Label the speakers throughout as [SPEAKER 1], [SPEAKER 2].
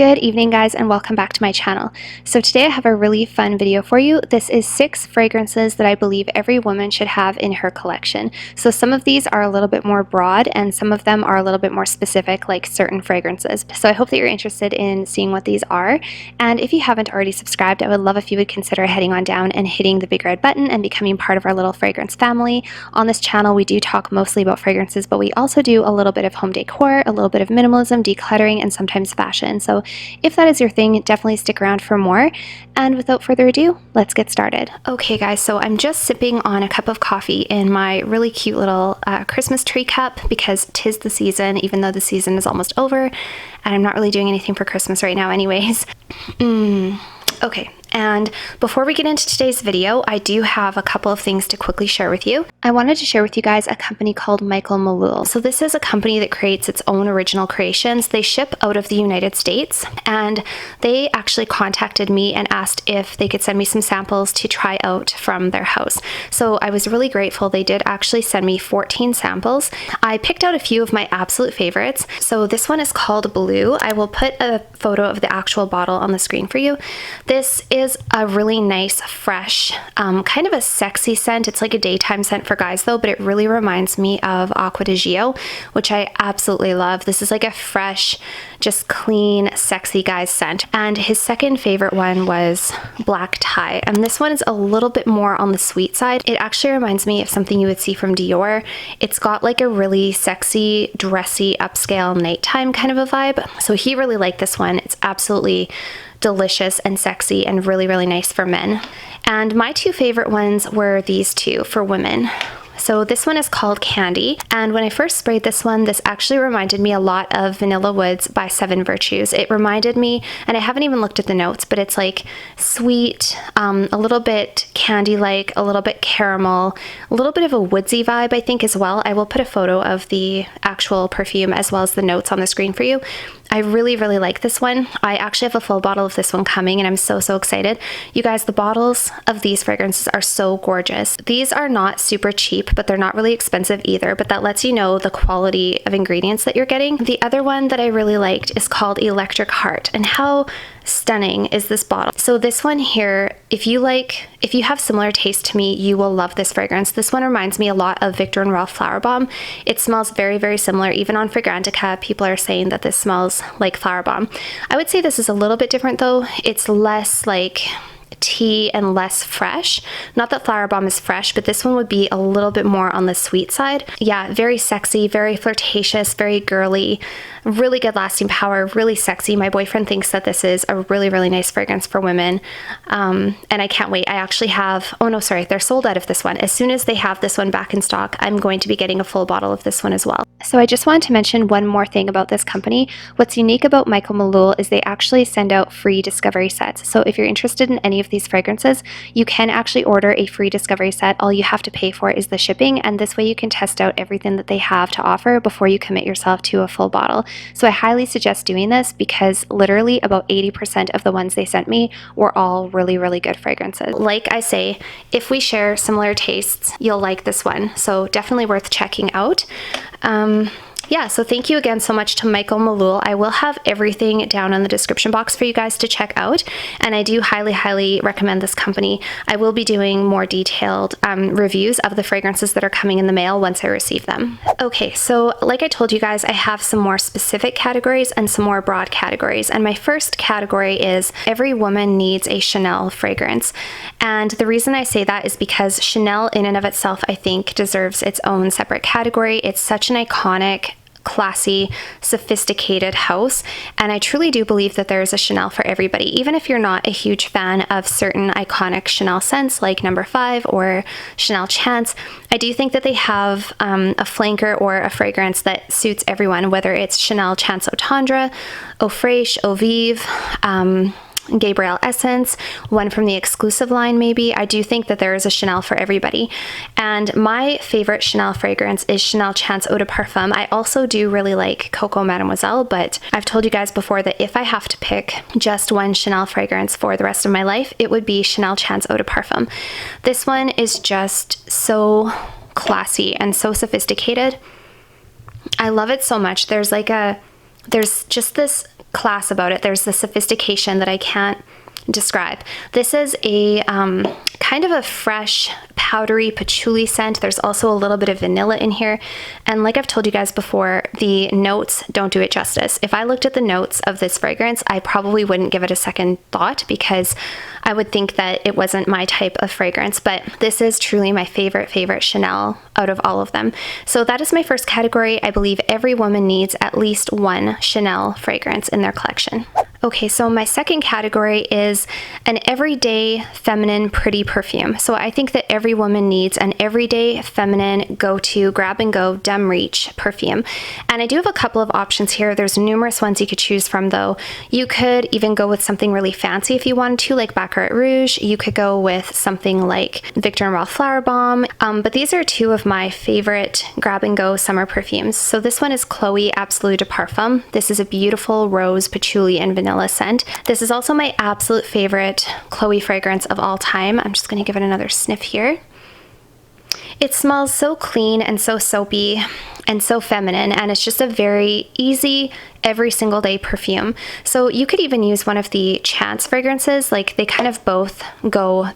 [SPEAKER 1] Good evening, guys, and welcome back to my channel. So today I have a really fun video for you. This is 6 fragrances that I believe every woman should have in her collection. So some of these are a little bit more broad and some of them are a little bit more specific, like certain fragrances. So I hope that you're interested in seeing what these are. And if you haven't already subscribed, I would love if you would consider heading on down and hitting the big red button and becoming part of our little fragrance family. On this channel, we do talk mostly about fragrances, but we also do a little bit of home decor, a little bit of minimalism, decluttering, and sometimes fashion. So if that is your thing, definitely stick around for more. And without further ado, let's get started. Okay guys, so I'm just sipping on a cup of coffee in my really cute little Christmas tree cup because 'tis the season, even though the season is almost over and I'm not really doing anything for Christmas right now anyways. Okay, and before we get into today's video, I do have a couple of things to quickly share with you. I wanted to share with you guys a company called Malool. So this is a company that creates its own original creations. They ship out of the United States, and they actually contacted me and asked if they could send me some samples to try out from their house. So I was really grateful. They did actually send me 14 samples. I picked out a few of my absolute favorites. So this one is called Blue. I will put a photo of the actual bottle on the screen for you. This is a really nice, fresh, kind of a sexy scent. It's like a daytime scent for guys though, but it really reminds me of Acqua di Gio, which I absolutely love. This is like a fresh, just clean, sexy guy's scent. And his second favorite one was Black Tie. And this one is a little bit more on the sweet side. It actually reminds me of something you would see from Dior. It's got like a really sexy, dressy, upscale nighttime kind of a vibe. So he really liked this one. It's absolutely delicious and sexy and really, really nice for men. And my two favorite ones were these two for women. So this one is called Candy, and when I first sprayed this one, this actually reminded me a lot of Vanilla Woods by Seven Virtues. It reminded me, and I haven't even looked at the notes, but it's like sweet, a little bit candy-like, a little bit caramel, a little bit of a woodsy vibe, I think, as well. I will put a photo of the actual perfume as well as the notes on the screen for you. I really, really like this one. I actually have a full bottle of this one coming and I'm so excited. You guys, the bottles of these fragrances are so gorgeous. These are not super cheap, but they're not really expensive either, but that lets you know the quality of ingredients that you're getting. The other one that I really liked is called Electric Heart, and how stunning is this bottle. So this one here, if you have similar taste to me, you will love this fragrance. This one reminds me a lot of Viktor and Rolf Flower Bomb. It smells very, very similar. Even on Fragrantica, people are saying that this smells like Flower Bomb. I would say this is a little bit different though. It's less like tea and less fresh. Not that Flower Bomb is fresh, but this one would be a little bit more on the sweet side. Yeah, very sexy, very flirtatious, very girly, really good lasting power, really sexy. My boyfriend thinks that this is a really, really nice fragrance for women. And I can't wait. I actually have, oh no, sorry, they're sold out of this one. As soon as they have this one back in stock, I'm going to be getting a full bottle of this one as well. So I just wanted to mention one more thing about this company. What's unique about Malool is they actually send out free discovery sets. So if you're interested in any of these fragrances, you can actually order a free discovery set. All you have to pay for is the shipping, and this way you can test out everything that they have to offer before you commit yourself to a full bottle. So I highly suggest doing this because literally about 80% of the ones they sent me were all really, really good fragrances. Like I say, if we share similar tastes, you'll like this one. So definitely worth checking out. Yeah, so thank you again so much to Malool. I will have everything down in the description box for you guys to check out, and I do highly, highly recommend this company. I will be doing more detailed reviews of the fragrances that are coming in the mail once I receive them. Okay, so like I told you guys, I have some more specific categories and some more broad categories, and my first category is every woman needs a Chanel fragrance. And the reason I say that is because Chanel in and of itself, I think, deserves its own separate category. It's such an iconic, classy, sophisticated house, and I truly do believe that there is a Chanel for everybody. Even if you're not a huge fan of certain iconic Chanel scents like No. 5 or Chanel Chance, I do think that they have a flanker or a fragrance that suits everyone, whether it's Chanel Chance Eau Tendre, Eau Fraiche, Eau Vive, Gabrielle Essence, one from the exclusive line maybe. I do think that there is a Chanel for everybody. And my favorite Chanel fragrance is Chanel Chance Eau de Parfum. I also do really like Coco Mademoiselle, but I've told you guys before that if I have to pick just one Chanel fragrance for the rest of my life, it would be Chanel Chance Eau de Parfum. This one is just so classy and so sophisticated. I love it so much. There's like a there's just this class about it. There's the sophistication that I can't describe. This is a kind of a fresh, powdery patchouli scent. There's also a little bit of vanilla in here. And like I've told you guys before, the notes don't do it justice. If I looked at the notes of this fragrance, I probably wouldn't give it a second thought because I would think that it wasn't my type of fragrance. But this is truly my favorite Chanel out of all of them. So that is my first category. I believe every woman needs at least one Chanel fragrance in their collection. Okay, so my second category is an everyday feminine pretty perfume. So I think that every woman needs an everyday feminine go-to grab and go dim reach perfume. And I do have a couple of options here. There's numerous ones you could choose from though. You could even go with something really fancy if you wanted to, like Baccarat Rouge. You could go with something like Victor & Rolf Flower Bomb. But these are two of my favorite grab and go summer perfumes. So this one is Chloe Absolue de Parfum. This is a beautiful rose, patchouli, and vanilla scent. This is also my absolute favorite Chloe fragrance of all time. I'm just going to give it another sniff here. It smells so clean and so soapy and so feminine, and it's just a very easy every single day perfume. So you could even use one of the Chance fragrances. Like they kind of both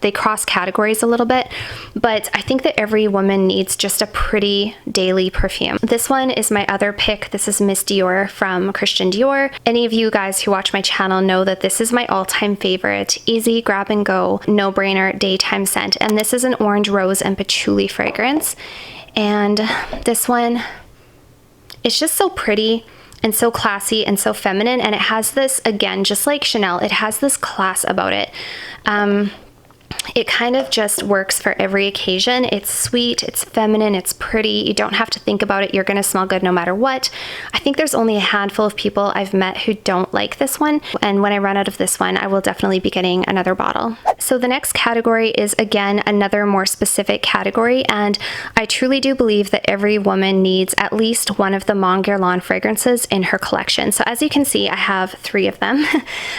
[SPEAKER 1] they cross categories a little bit, but I think that every woman needs just a pretty daily perfume. This one is my other pick. This is Miss Dior from Christian Dior. Any of you guys who watch my channel know that this is my all-time favorite, easy grab and go, no-brainer daytime scent. And this is an orange, rose, and patchouli fragrance. And this one, it's just so pretty and so classy and so feminine, and it has this, again, just like Chanel, it has this class about it. It kind of just works for every occasion. It's sweet, it's feminine, it's pretty. You don't have to think about it. You're gonna smell good no matter what. I think there's only a handful of people I've met who don't like this one. And when I run out of this one, I will definitely be getting another bottle. So the next category is, again, another more specific category. And I truly do believe that every woman needs at least one of the Monger fragrances in her collection. So as you can see, I have 3 of them.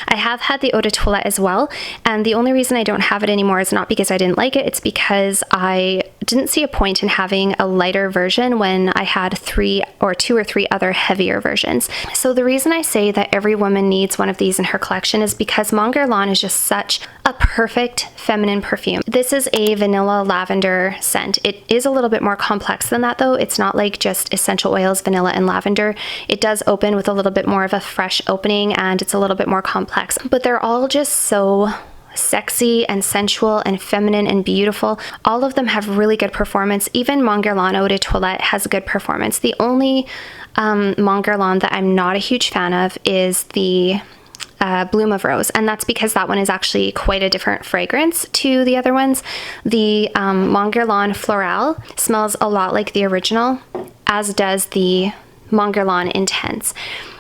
[SPEAKER 1] I have had the Eau de Toilette as well. And the only reason I don't have it anymore is not because I didn't like it, it's because I didn't see a point in having a lighter version when I had 2 or 3 other heavier versions. So the reason I say that every woman needs one of these in her collection is because Monger is just such a perfect feminine perfume. This is a vanilla lavender scent. It is a little bit more complex than that though. It's not like just essential oils, vanilla, and lavender. It does open with a little bit more of a fresh opening, and it's a little bit more complex, but they're all just so sexy and sensual and feminine and beautiful. All of them have really good performance. Even Monger Eau de Toilette has a good performance. The only Monger that I'm not a huge fan of is the Bloom of Rose, and that's because that one is actually quite a different fragrance to the other ones. The Monger Floral smells a lot like the original, as does the Monger Intense.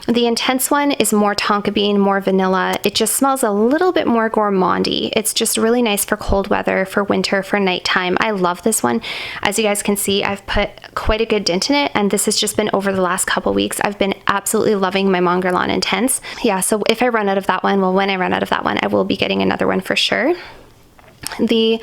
[SPEAKER 1] The Intense one is more tonka bean, more vanilla. It just smells a little bit more gourmandy. It's just really nice for cold weather, for winter, for nighttime. I love this one. As you guys can see, I've put quite a good dent in it, and this has just been over the last couple weeks. I've been absolutely loving my Monger Intense. Yeah, so if I run out of that one, well, when I run out of that one, I will be getting another one for sure. The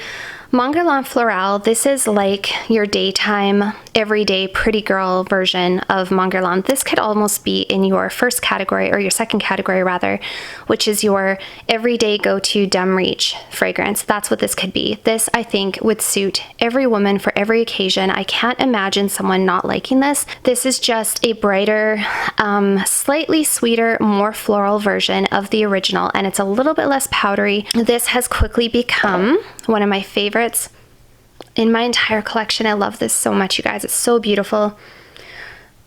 [SPEAKER 1] Monger Floral, this is like your daytime, everyday pretty girl version of Monger. This could almost be in your first category, or your second category rather, which is your everyday go-to dim reach fragrance. That's what this could be. This, I think, would suit every woman for every occasion. I can't imagine someone not liking this. This is just a brighter, slightly sweeter, more floral version of the original, and it's a little bit less powdery. This has quickly become one of my favorites in my entire collection. I love this so much, you guys. It's so beautiful.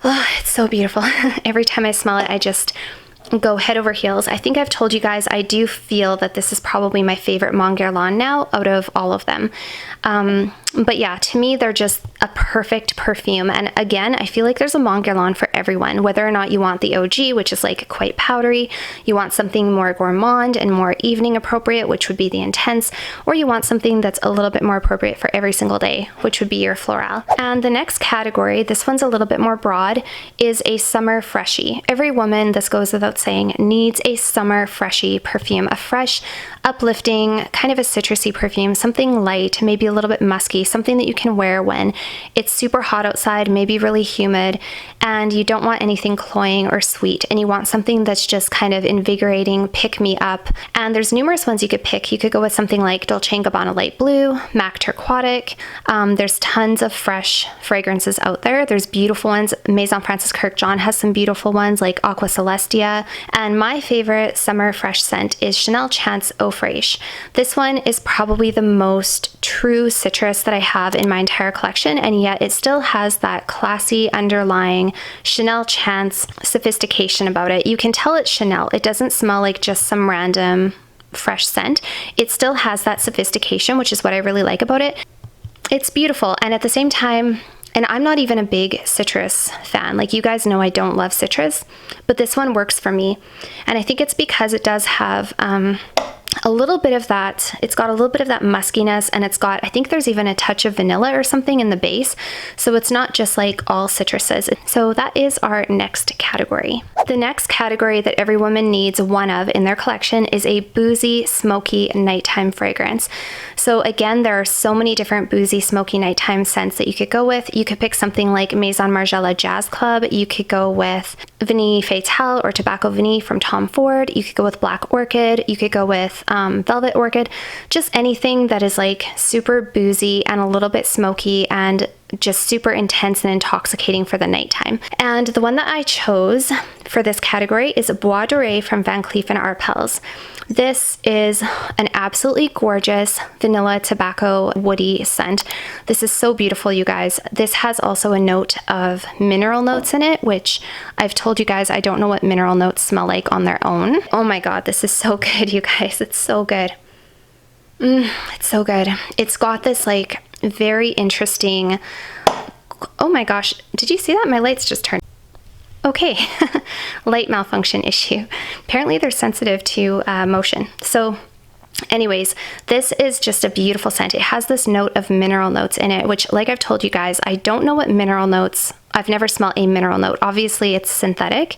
[SPEAKER 1] Oh, it's so beautiful. Every time I smell it, I just go head over heels. I think I've told you guys I do feel that this is probably my favorite Monger now out of all of them. But yeah, to me, they're just a perfect perfume. And again, I feel like there's a Monger for everyone, whether or not you want the OG, which is like quite powdery, you want something more gourmand and more evening appropriate, which would be the Intense, or you want something that's a little bit more appropriate for every single day, which would be your Floral. And the next category, this one's a little bit more broad, is a summer freshie. Every woman, this goes without saying, needs a summer freshie perfume, a fresh, uplifting, kind of a citrusy perfume, something light, maybe a little bit musky, something that you can wear when it's super hot outside, maybe really humid, and you don't want anything cloying or sweet, and you want something that's just kind of invigorating, pick me up. And there's numerous ones you could pick. You could go with something like Dolce & Gabbana Light Blue, MAC Turquoitic. There's tons of fresh fragrances out there. There's beautiful ones. Maison Francis Kirkjohn has some beautiful ones like Aqua Celestia. And my favorite summer fresh scent is Chanel Chance Eau Fraiche. This one is probably the most true citrus that I have in my entire collection, and yet it still has that classy underlying Chanel Chance sophistication about it. You can tell it's Chanel. It doesn't smell like just some random fresh scent. It still has that sophistication, which is what I really like about it. It's beautiful, and at the same time, and I'm not even a big citrus fan. Like, you guys know I don't love citrus, but this one works for me. And I think it's because it does have a little bit of that, it's got a little bit of that muskiness, and it's got, I think there's even a touch of vanilla or something in the base. So it's not just like all citruses. So that is our next category. The next category that every woman needs one of in their collection is a boozy, smoky nighttime fragrance. So again, there are so many different boozy, smoky nighttime scents that you could go with. You could pick something like Maison Margiela Jazz Club. You could go with Vanille Fatale or Tobacco Vanille from Tom Ford. You could go with Black Orchid. You could go with Velvet Orchid. Just anything that is like super boozy and a little bit smoky and just super intense and intoxicating for the nighttime. And the one that I chose for this category is Bois Doré from Van Cleef & Arpels. This is an absolutely gorgeous vanilla tobacco woody scent. This is so beautiful, you guys. This has also a note of mineral notes in it, which I've told you guys I don't know what mineral notes smell like on their own. Oh my god, this is so good, you guys. It's so good. It's so good. It's got this like very interesting, oh my gosh, did you see that? My lights just turned. Okay, light malfunction issue. Apparently they're sensitive to motion. So anyways, this is just a beautiful scent. It has this note of mineral notes in it, which, like I've told you guys, I don't know what mineral notes, I've never smelled a mineral note. Obviously it's synthetic,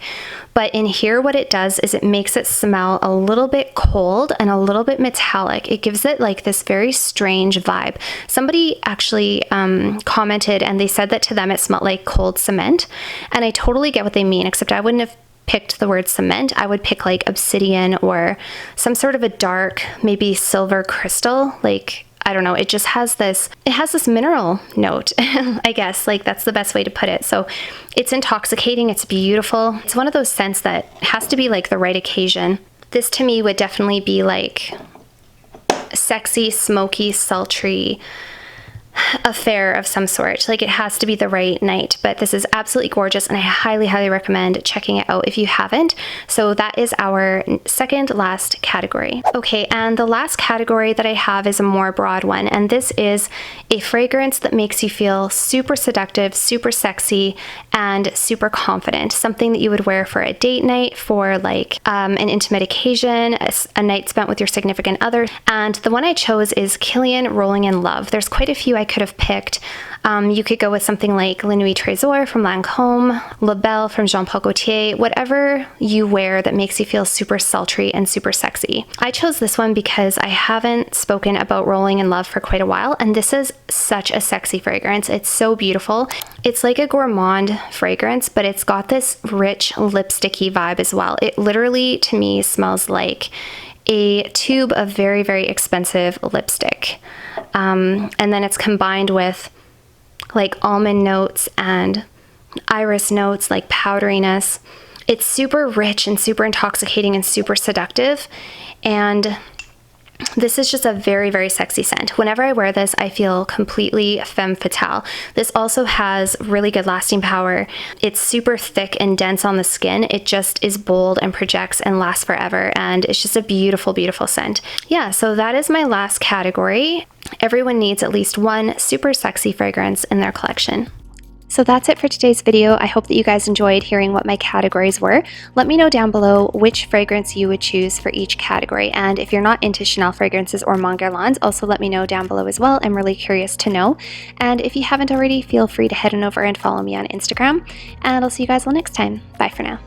[SPEAKER 1] but in here what it does is it makes it smell a little bit cold and a little bit metallic. It gives it like this very strange vibe. Somebody actually commented and they said that to them it smelled like cold cement, and I totally get what they mean, except I wouldn't have picked the word cement. I would pick like obsidian or some sort of a dark, maybe silver crystal. Like, I don't know, it just has this, it has this mineral note, I guess, like that's the best way to put it. So it's intoxicating, it's beautiful. It's one of those scents that has to be like the right occasion. This to me would definitely be like sexy, smoky, sultry affair of some sort. Like, it has to be the right night. But this is absolutely gorgeous, and I highly recommend checking it out if you haven't. So that is our second last category. Okay, and the last category that I have is a more broad one, and this is a fragrance that makes you feel super seductive, super sexy, and super confident. Something that you would wear for a date night, for like an intimate occasion, a night spent with your significant other. And the one I chose is Kilian Rolling in Love. There's quite a few I could have picked. You could go with something like La Nuit Trésor from Lancôme, La Belle from Jean Paul Gaultier, whatever you wear that makes you feel super sultry and super sexy. I chose this one because I haven't spoken about Rolling in Love for quite a while, and this is such a sexy fragrance. It's so beautiful. It's like a gourmand fragrance, but it's got this rich lipsticky vibe as well. It literally, to me, smells like a tube of very expensive lipstick. And then it's combined with like almond notes and iris notes, like powderiness. It's super rich and super intoxicating and super seductive. And this is just a very sexy scent. Whenever I wear this, I feel completely femme fatale. This also has really good lasting power. It's super thick and dense on the skin. It just is bold and projects and lasts forever. And it's just a beautiful scent. Yeah, so that is my last category. Everyone needs at least one super sexy fragrance in their collection. So that's it for today's video. I hope that you guys enjoyed hearing what my categories were. Let me know down below which fragrance you would choose for each category. And if you're not into Chanel fragrances or Monger also let me know down below as well. I'm really curious to know. And if you haven't already, feel free to head on over and follow me on Instagram. And I'll see you guys all next time. Bye for now.